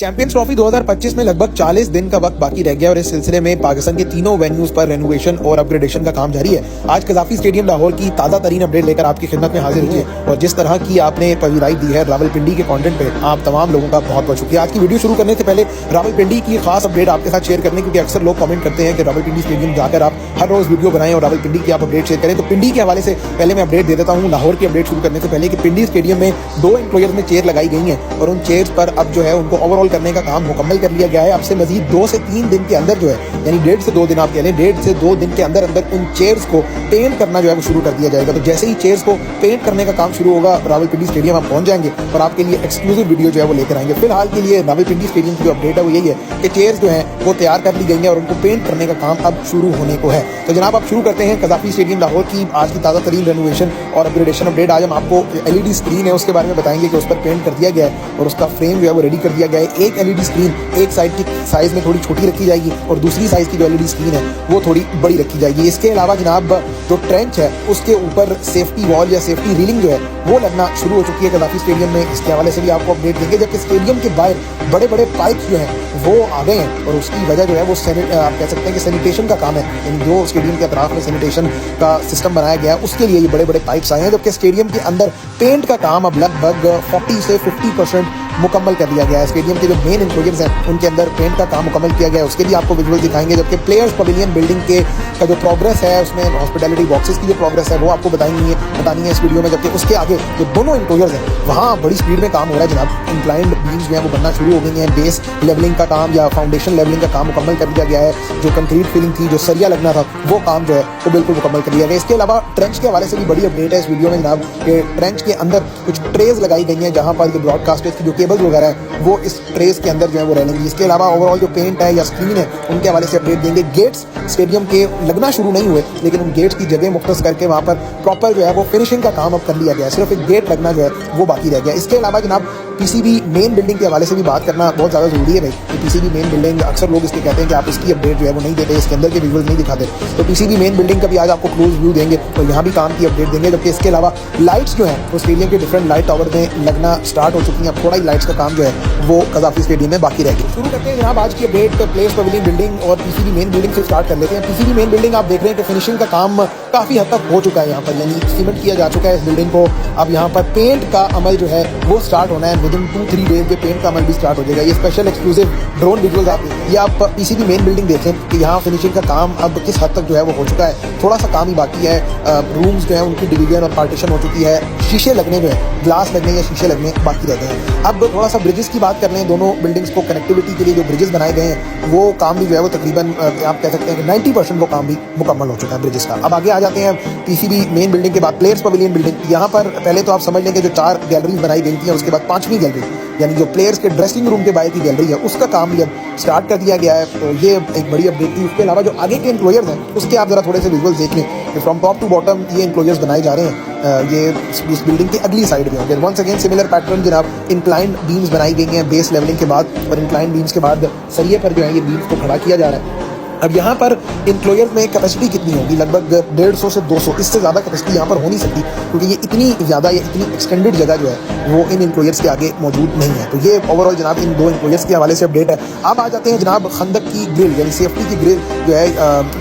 Champions trophy 2025 में लगभग 40 दिन का वक्त बाकी रह गया और इस सिलसिले में पाकिस्तान के तीनों वेन्यूज पर रेनोवेशन और अपग्रेडेशन का काम जारी है। आज कजाफी स्टेडियम लाहौर की ताज़ा तरीन अपडेट लेकर आपकी खिदमत में हाजिर हुई है और जिस तरह की आपने पवेराई दी है रावलपिंडी के कंटेंट पे आप तमाम लोगों का बहुत बहुत शुक्रिया। आज की वीडियो शुरू करने से पहले रावलपिंडी की खास अपडेट आपके साथ शेयर करने, क्योंकि अक्सर लोग कमेंट करते हैं कि रावलपिंडी स्टेडियम जाकर आप हर रोज वीडियो बनाएं और रावलपिंडी की आप अपडेट शेयर करें। तो पिंडी के हवाले से पहले मैं अपडेट दे देता हूँ लाहौर की अपडेट शुरू करने से पहले कि पिंडी स्टेडियम में 2 एम्प्लॉयर्स में चेयर लगाई गई हैं और उन चेयर्स पर अब जो है उनको ओवरऑल करने का काम मुकम्मल कर लिया गया है। अब से मजीद 2 से 3 दिन के अंदर जो है, यानी 1.5 से 2 दिन आप कह लें, 1.5 से 2 दिन के अंदर अंदर उन चेयर्स को पेंट करना जो है वो शुरू कर दिया जाएगा। तो जैसे ही चेयर्स को पेंट करने का काम शुरू होगा रावलपिंडी स्टेडियम आप पहुंच जाएंगे और आपके लिए एक्सक्लूसिव वीडियो जो है वो लेकर आएंगे। फिलहाल के लिए रावलपिंडी स्टेडियम की जो अपडेट है वो यही है कि चेयर्स जो है वो तैयार कर ली गई हैं और उनको पेंट करने का काम अब शुरू होने को है। तो जनाब आप शुरू करते हैं कजाफी स्टेडियम लाहौर की आज की ताज़ा तरीन रेनोवेशन और अपग्रेडेशन अपडेट। आज हम आपको LED स्क्रीन है उसके बारे में बताएंगे कि उस पर पेंट कर दिया गया है और उसका फ्रेम जो है वो रेडी कर दिया गया है। एक LED स्क्रीन एक साइड की साइज में थोड़ी छोटी रखी जाएगी और दूसरी साइज की जो LED स्क्रीन है वो थोड़ी बड़ी रखी जाएगी। इसके अलावा जनाब जो ट्रेंच है उसके ऊपर सेफ्टी वॉल या सेफ्टी रीलिंग जो है वो लगना शुरू हो चुकी है कजाफी स्टेडियम में। इसके हवाले से भी आपको अपडेट देंगे, जबकि स्टेडियम के बाहर बड़े बड़े पाइप्स जो हैं वो आ गए हैं और उसकी वजह जो है वो आप कह सकते हैं कि सैनिटेशन का काम है, यानी जो स्टेडियम के अतराफ में सैनिटेशन का सिस्टम बनाया गया है उसके लिए ये बड़े बड़े पाइप्स आए हैं। जबकि स्टेडियम के अंदर पेंट का काम अब लगभग 40 से 50% मुकम्मल कर दिया गया है। स्टेडियम के जो मेन इंक्लोजर्स हैं उनके अंदर पेंट का काम मुकम्मल किया गया है, उसके भी आपको विजुअल दिखाएंगे। जबकि प्लेयर्स पवेलियन बिल्डिंग के का जो प्रोग्रेस है उसमें हॉस्पिटैलिटी बॉक्सेस की जो प्रोग्रेस है वो आपको बतानी है इस वीडियो में। जबकि उसके आगे जो दोनों इंक्लोजर्स हैं वहाँ बड़ी स्पीड में काम हो रहा है जनाब। इंक्लाइंड बीम्स जो है वो बनना शुरू हो गई हैं, बेस लेवलिंग का काम या फाउंडेशन लेवलिंग का काम मुकम्मल कर दिया गया है। जो कंक्रीट फिलिंग थी, जो सरिया लगना था, वो काम जो है वो बिल्कुल मुकम्मल कर दिया गया। इसके अलावा ट्रेंच के हवाले से भी बड़ी अपडेट है इस वीडियो में जनाब कि ट्रेंच के अंदर कुछ ट्रेज लगाई गई हैं जहाँ पर जो ब्रॉडकास्टर्स की जो केबल्स वगैरह है वो इस ट्रेस के अंदर जो है वो रहेंगी। इसके अलावा ओवरऑल जो पेंट है या स्क्रीन है उनके हवाले से अपडेट देंगे। गेट्स स्टेडियम के लगना शुरू नहीं हुए लेकिन उन गेट्स की जगह मुख्तस करके वहाँ पर प्रॉपर जो है वो फिनिशिंग का काम अब कर लिया गया है, सिर्फ एक गेट लगना जो है वो बाकी रह गया। इसके अलावा जनाब PCB मेन बिल्डिंग के हवाले से भी बात करना बहुत ज़्यादा जरूरी है भाई। PCB मेन बिल्डिंग अक्सर लोग इसके कहते हैं कि आप इसकी अपडेट जो है वो नहीं देते, इसके अंदर के विजुअल्स नहीं दिखाते। तो PCB मेन बिल्डिंग का भी आज आपको क्लोज व्यू देंगे और यहाँ भी काम की अपडेट देंगे। जबकि इसके अलावा लाइट्स जो है वो स्टेडियम के डिफरेंट लाइट टावर में लगना स्टार्ट हो चुकी हैं। अब थोड़ा ही लाइट्स का काम जो है वो कजाफी स्टेडियम में बाकी रहेगी। शुरू करते हैं जनाब आज की अपडेट प्लेयर्स पवेलियन बिल्डिंग और PCB मेन बिल्डिंग से स्टार्ट कर लेते हैं। PCB मेन बिल्डिंग आप देख रहे हैं कि फिनिशिंग का काम काफ़ी हद तक हो चुका है यहाँ पर, यानी सीमेंट किया जा चुका है इस बिल्डिंग को। अब यहाँ पर पेंट का अमल जो है वो स्टार्ट होना है, विदिन 2-3 डेज के पेंट का अमल भी स्टार्ट हो जाएगा। ये स्पेशल एक्सक्लूसिव ड्रोन विजुअल्स ये आप PCB मेन बिल्डिंग देखें कि यहाँ फिनिशिंग का काम अब किस हद तक जो है वो हो चुका है। थोड़ा सा काम ही बाकी है, रूम्स जो है उनकी डिवीजन और पार्टीशन हो चुकी है, शीशे लगने जो है, ग्लास लगने या शीशे लगने बाकी रहते हैं। अब थोड़ा सा ब्रिजेस की बात कर लें, दोनों बिल्डिंग्स को कनेक्टिविटी के लिए जो ब्रिजेस बनाए गए हैं वो काम भी जो है वो तकरीबन आप कह सकते हैं कि 90% वो काम भी मुकम्मल हो चुका है ब्रिजेस का। अब आगे आ जाते हैं PCB मेन बिल्डिंग के बाद प्लेयर्स पवेलियन बिल्डिंग। यहाँ पर पहले तो आप समझ लेंगे जो 4 गैलरीज बनाई गई थी उसके बाद 5वीं गैलरी यानी जो प्लेयर्स के ड्रेसिंग रूम के बाहर की गैलरी है उसका काम भी अब स्टार्ट कर दिया गया है। तो ये एक बड़ी अपडेट थी। उसके अलावा जो आगे के इंक्लोजर्स हैं उसके आप जरा थोड़े से विजुअल्स देख लें कि फ्रॉम टॉप टू बॉटम ये इंक्लोजर्स बनाए जा रहे हैं। ये इस बिल्डिंग की अगली साइड में होंगे। वंस अगेन सिमिलर पैटर्न जनाब इंक्लाइंड बीम्स बनाई गई हैं बेस लेवलिंग के बाद और इंक्लाइंड बीम्स के बाद सरिये पर जो है ये बीम्स को खड़ा किया जा रहा है। अब यहाँ पर इंक्लोजर्स में कैपेसिटी कितनी होगी? लगभग 150 से 200, इससे ज़्यादा कैपेसिटी यहाँ पर हो नहीं सकती क्योंकि ये इतनी ज़्यादा या इतनी एक्सटेंडेड जगह जो है वो इन इंक्लोजर्स के आगे मौजूद नहीं है। तो ये ओवरऑल जनाब इन 2 इंक्लोजर्स के हवाले से अपडेट है। अब आ जाते हैं जनाब खंदक की ग्रिल यानी सेफ्टी की ग्रिल जो है,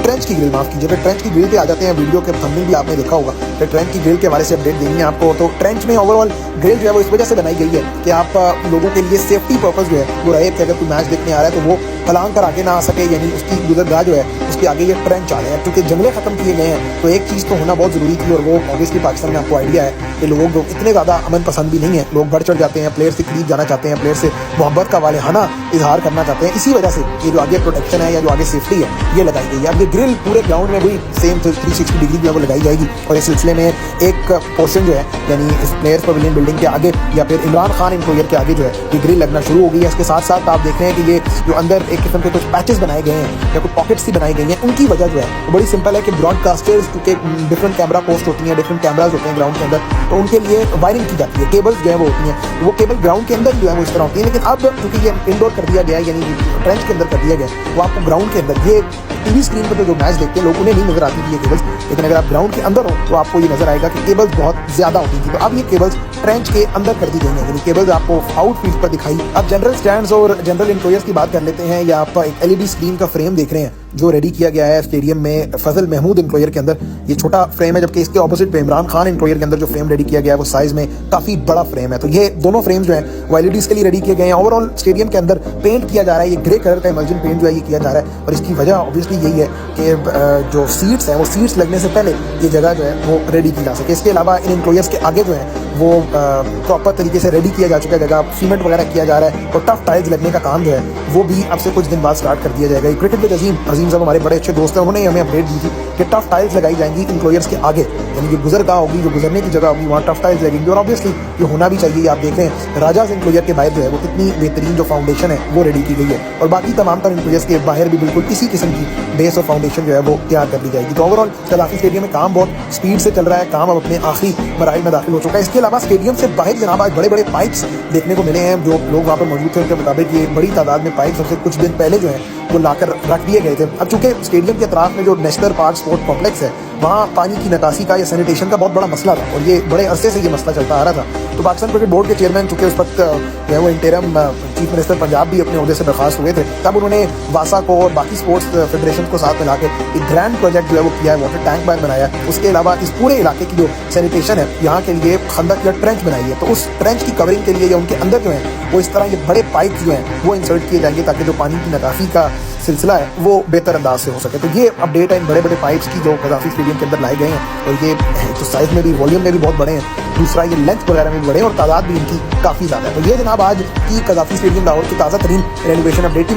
ट्रेंच की ग्रिल माफ़ कीजिए, ट्रेंच की ग्रिल पे आ जाते हैं। वीडियो के थंबनेल भी आपने देखा होगा तो ट्रेंच की ग्रिल के हवाले से अपडेट देंगे आपको। तो ट्रेंच में ओवरऑल ग्रिल जो है वो इस वजह से बनाई गई है कि आप लोगों के लिए सेफ्टी पर्पज़ जो है वो रहे कि अगर कोई मैच देखने आ रहा है तो वो फलांग कर आगे ना आ सके, यानी उसकी गुजरगाह जो है उसके आगे ये ट्रेंच आ रहे हैं। क्योंकि जंगलें खत्म किए गए हैं तो एक चीज़ तो होना बहुत ज़रूरी थी और वो ऑब्वियसली पाकिस्तान में आपको आइडिया है कि लोग इतने ज़्यादा अमन पसंद भी नहीं है, लोग बढ़ चढ़ जाते हैं, प्लेयर से करीब जाना चाहते हैं, प्लेयर से मोहब्बत का वालेहाना इजहार करना चाहते हैं। इसी वजह से ये जो आगे प्रोटेक्शन है या जो आगे सेफ्टी है ये लगाई गई है। अब ये ग्रिल पूरे ग्राउंड में भी सेम 360 डिग्री जो है वो लगाई जाएगी और इस सिलसिले में एक पोर्शन जो है यानी इस प्लेयर्स पवेलियन बिल्डिंग के आगे या फिर इमरान खान इंक्लोजर के आगे जो है ये ग्रिल लगना शुरू हो गई है। इसके साथ साथ आप देख रहे हैं कि ये जो अंदर एक किस्म के कुछ पैचेस बनाए गए हैं या कुछ पॉकेट्स सी बनाई गई हैं, उनकी वजह जो है वो बड़ी सिंपल है कि ब्रॉडकास्टर्स क्योंकि डिफरेंट कैमरा पोस्ट होती हैं, डिफरेंट कैमराज होते हैं ग्राउंड के अंदर, तो उनके लिए वायरिंग की जाती है, केबल्स जो है वो होती हैं, वो केबल ग्राउंड के अंदर जो है वो इस तरह होती है। लेकिन अब क्योंकि ये इंडोर कर दिया गया है यानी ट्रेंच के अंदर कर दिया गया है, वो आपको ग्राउंड के अंदर ये टीवी स्क्रीन पर जो मैच देखते हैं लोग, उन्हें नहीं नजर आती थी ये केबल्स, लेकिन अगर आप ग्राउंड के अंदर हो तो आपको ये नजर आएगा कि केबल्स बहुत ज्यादा होती थी। तो अब ये केबल्स ट्रेंच के अंदर कर दी गई हैं, यानी केबल्स आपको आउटफील्ड पर दिखाई। अब जनरल स्टैंड्स और जनरल इंक्लोजर्स की बात कर लेते हैं। या आप एक एलईडी स्क्रीन का फ्रेम देख रहे हैं जो रेडी किया गया है स्टेडियम में फजल महमूद इंक्लोजर के अंदर। ये छोटा फ्रेम है, जबकि इसके ऑपोजिट पे इमरान खान इंक्लोजर के अंदर जो फ्रेम रेडी किया गया है वो साइज में काफी बड़ा फ्रेम है। तो ये दोनों फ्रेम जो है वो एलईडीज के लिए रेडी किए गए हैं। ओवरऑल स्टेडियम के अंदर पेंट किया जा रहा है, ये ग्रे कलर का इमल्जन पेंट जो है ये किया जा रहा है, और इसकी वजह ऑब्वियसली यही है कि जो सीट्स हैं वो सीट्स लगने से पहले ये जगह जो है वो रेडी की जा सके। इसके अलावा इन इंक्लोजर्स के आगे जो है वो प्रॉपर तरीके से रेडी किया जा चुका है, जगह सीमेंट वगैरह किया जा रहा है, और टफ टाइल्स लगने का काम जो है वो भी अब से कुछ दिन बाद स्टार्ट कर दिया जाएगा। क्रिकेट विद अजीम साहब हमारे बड़े अच्छे दोस्त हैं, उन्होंने हमें अपडेट दी थी कि टफ टाइल्स लगाई जाएंगी इंक्लोजर्स के आगे, यानी जो गुजरगाह होगी, जो गुजरने की जगह होगी, वहाँ टफ टाइल्स लगेंगी। और ऑब्वियसली ये होना भी चाहिए। आप देख रहे हैं राजाज इंक्लोजर के बाहर जो है वो कितनी बेहतरीन जो फाउंडेशन है वो रेडी की गई है, और बाकी तमाम तर इंक्लोजर्स के बाहर भी बिल्कुल इसी किस्म की बेस और फाउंडेशन जो है वो तैयार कर ली जाएगी। तो ओवरऑल कदाफी स्टेडियम में काम बहुत स्पीड से चल रहा है, काम अब अपने आखिरी मराहिल में दाखिल हो चुका है। इसके अलावा स्टेडियम से बाहर जनाब आज बड़े बड़े पाइप्स देखने को मिले हैं। जो लोग वहाँ पर मौजूद थे उनके मुताबिक ये बड़ी तादाद में पाइप्स सबसे कुछ दिन पहले जो है वो लाकर रख दिए गए थे। अब चूंकि स्टेडियम के अतराफ में जो नेशनल पार्क स्पोर्ट कॉम्प्लेक्स है वहाँ पानी की निकासी का या सैनिटेशन का बहुत बड़ा मसला था, और ये बड़े अरसे से ये मसला चलता आ रहा था। तो पाकिस्तान क्रिकेट बोर्ड के चेयरमैन चूंकि उस वक्त जो है वो इंटरिम चीफ मिनिस्टर पंजाब भी अपने ओहदे से बर्खास्त हुए थे, तब उन्होंने वासा को और बाकी स्पोर्ट्स फेडरेशन को साथ मिला के एक ग्रैंड प्रोजेक्ट जो है वो किया है, वाटर टैंक बैन बनाया है। उसके अलावा इस पूरे इलाके की जो सैनिटेशन है यहाँ के लिए खंदक या ट्रेंच बनाई है। तो उस ट्रेंच की कवरिंग के लिए या उनके अंदर जो है वो इस तरह ये बड़े पाइप जो हैं वो इंसर्ट किए जाएंगे ताकि जो पानी की निकासी का सिलसिला है वो बेहतर अंदाज से हो सके। तो ये अपडेट है इन बड़े बड़े पाइप्स की जो कदाफी स्टेडियम के अंदर लाए गए हैं, और ये तो साइज में भी, वॉल्यूम में भी बहुत बड़े हैं, दूसरा ये लेंथ वगैरह में भी बड़े हैं, और तादाद भी इनकी काफ़ी ज़्यादा है। तो ये जनाब आज की कदाफी स्टेडियम लाहौर की ताज़ा तरीन रेनोवेशन अपडेट थी।